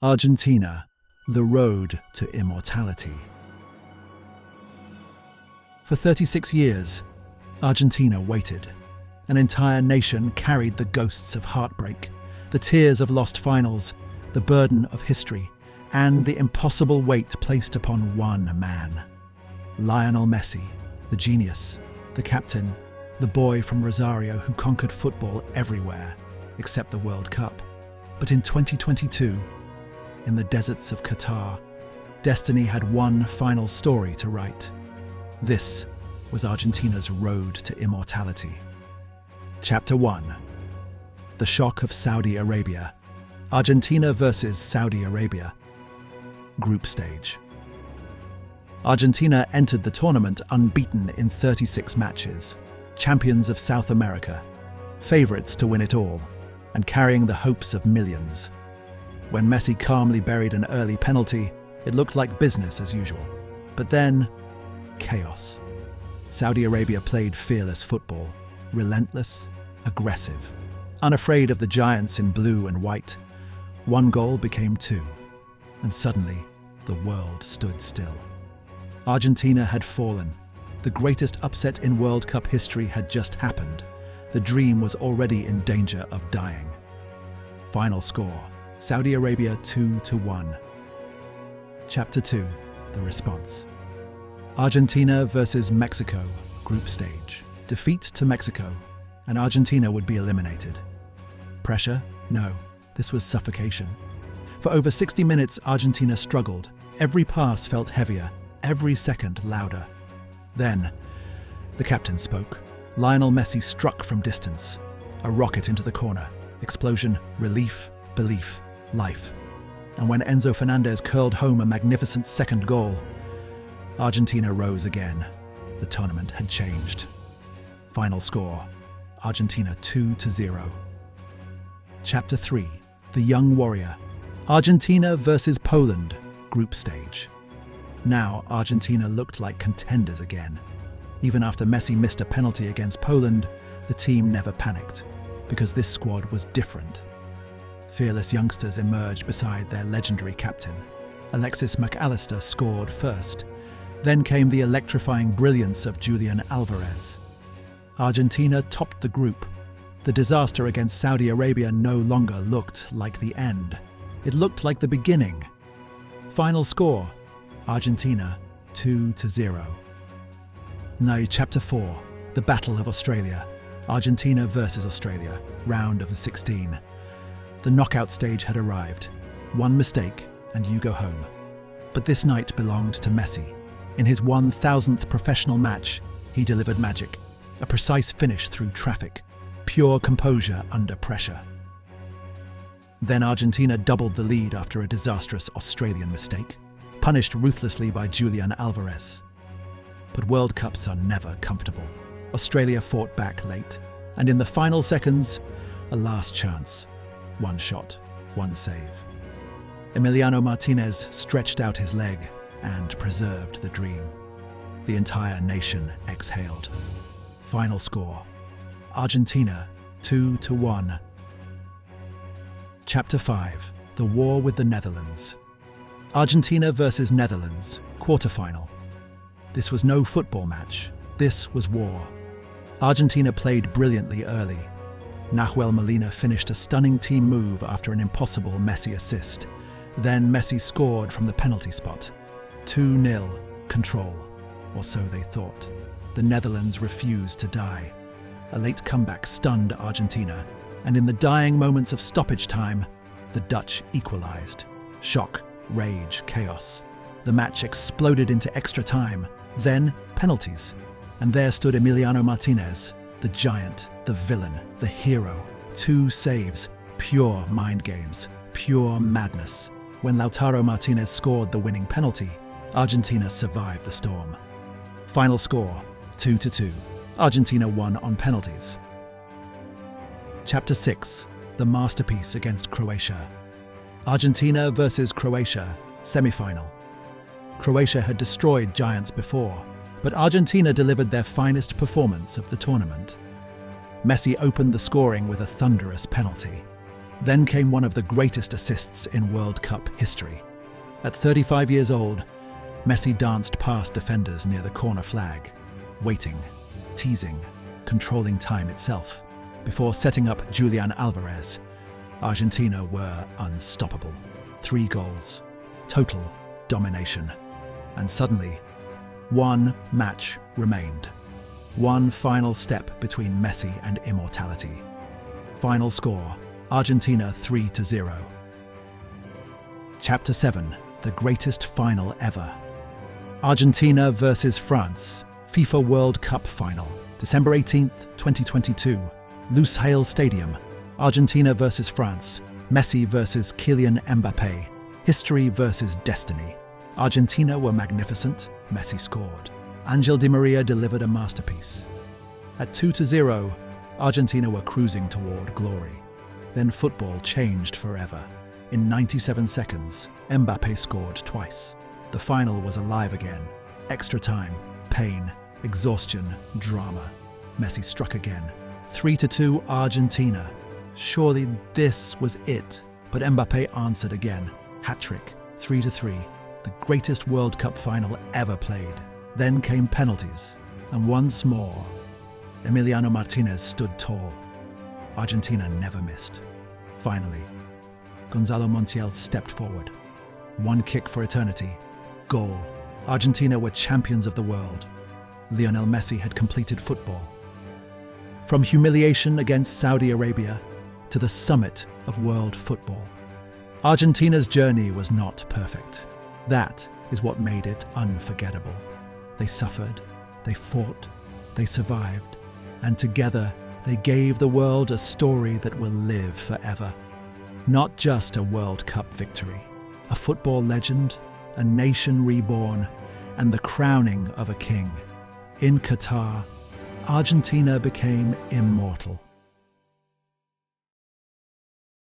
Argentina, the road to immortality. For 36 years, Argentina waited. An entire nation carried the ghosts of heartbreak, the tears of lost finals, the burden of history, and the impossible weight placed upon one man. Lionel Messi, the genius, the captain, the boy from Rosario who conquered football everywhere except the World Cup. But in 2022, in the deserts of Qatar, destiny had one final story to write. This was Argentina's road to immortality. Chapter 1. The shock of Saudi Arabia. Argentina versus Saudi Arabia. Group stage. Argentina entered the tournament unbeaten in 36 matches, champions of South America, favourites to win it all, and carrying the hopes of millions. When Messi calmly buried an early penalty, it looked like business as usual. But then, chaos. Saudi Arabia played fearless football, relentless, aggressive, unafraid of the giants in blue and white. One goal became two, and suddenly the world stood still. Argentina had fallen. The greatest upset in World Cup history had just happened. The dream was already in danger of dying. Final score: Saudi Arabia 2-1. Chapter 2. The response. Argentina versus Mexico, group stage. Defeat to Mexico, and Argentina would be eliminated. Pressure? No, this was suffocation. For over 60 minutes, Argentina struggled. Every pass felt heavier, every second louder. Then, the captain spoke. Lionel Messi struck from distance. A rocket into the corner. Explosion, relief, belief, life. And when Enzo Fernandez curled home a magnificent second goal, Argentina rose again. The tournament had changed. Final score: Argentina 2-0. Chapter 3. The Young Warrior. Argentina versus Poland, group stage. Now Argentina looked like contenders again. Even after Messi missed a penalty against Poland, the team never panicked, because this squad was different. Fearless youngsters emerged beside their legendary captain. Alexis McAllister scored first. Then came the electrifying brilliance of Julian Alvarez. Argentina topped the group. The disaster against Saudi Arabia no longer looked like the end. It looked like the beginning. Final score: Argentina 2-0. Now, Chapter 4. The Battle of Australia. Argentina versus Australia, round of the 16. The knockout stage had arrived. One mistake, and you go home. But this night belonged to Messi. In his 1000th professional match, he delivered magic. A precise finish through traffic. Pure composure under pressure. Then Argentina doubled the lead after a disastrous Australian mistake, punished ruthlessly by Julian Alvarez. But World Cups are never comfortable. Australia fought back late, and in the final seconds, a last chance. One shot, one save. Emiliano Martinez stretched out his leg and preserved the dream. The entire nation exhaled. Final score: Argentina 2-1. Chapter 5. The War with the Netherlands. Argentina versus Netherlands, quarterfinal. This was no football match. This was war. Argentina played brilliantly early. Nahuel Molina finished a stunning team move after an impossible Messi assist. Then Messi scored from the penalty spot. 2-0, control, or so they thought. The Netherlands refused to die. A late comeback stunned Argentina, and in the dying moments of stoppage time, the Dutch equalized. Shock, rage, chaos. The match exploded into extra time, then penalties. And there stood Emiliano Martinez, the giant, the villain, the hero. 2 saves, pure mind games, pure madness. When Lautaro Martinez scored the winning penalty, Argentina survived the storm. Final score: 2-2. Argentina won on penalties. Chapter 6. The masterpiece against Croatia. Argentina versus Croatia, semi-final. Croatia had destroyed giants before, but Argentina delivered their finest performance of the tournament. Messi opened the scoring with a thunderous penalty. Then came one of the greatest assists in World Cup history. At 35 years old, Messi danced past defenders near the corner flag, waiting, teasing, controlling time itself. Before setting up Julian Alvarez, Argentina were unstoppable. 3 goals, total domination. And suddenly, one match remained. One final step between Messi and immortality. Final score, Argentina 3-0. Chapter 7, the greatest final ever. Argentina versus France, FIFA World Cup Final, December 18th, 2022, Lusail Stadium, Argentina versus France, Messi versus Kylian Mbappé, history versus destiny. Argentina were magnificent, Messi scored. Angel Di Maria delivered a masterpiece. At 2-0, Argentina were cruising toward glory. Then football changed forever. In 97 seconds, Mbappé scored twice. The final was alive again. Extra time, pain, exhaustion, drama. Messi struck again. 3-2 Argentina. Surely this was it. But Mbappé answered again. Hat-trick, 3-3. The greatest World Cup final ever played. Then came penalties. And once more, Emiliano Martinez stood tall. Argentina never missed. Finally, Gonzalo Montiel stepped forward. One kick for eternity. Goal. Argentina were champions of the world. Lionel Messi had completed football. From humiliation against Saudi Arabia to the summit of world football. Argentina's journey was not perfect. That is what made it unforgettable. They suffered, they fought, they survived, and together they gave the world a story that will live forever. Not just a World Cup victory, a football legend, a nation reborn, and the crowning of a king. In Qatar, Argentina became immortal.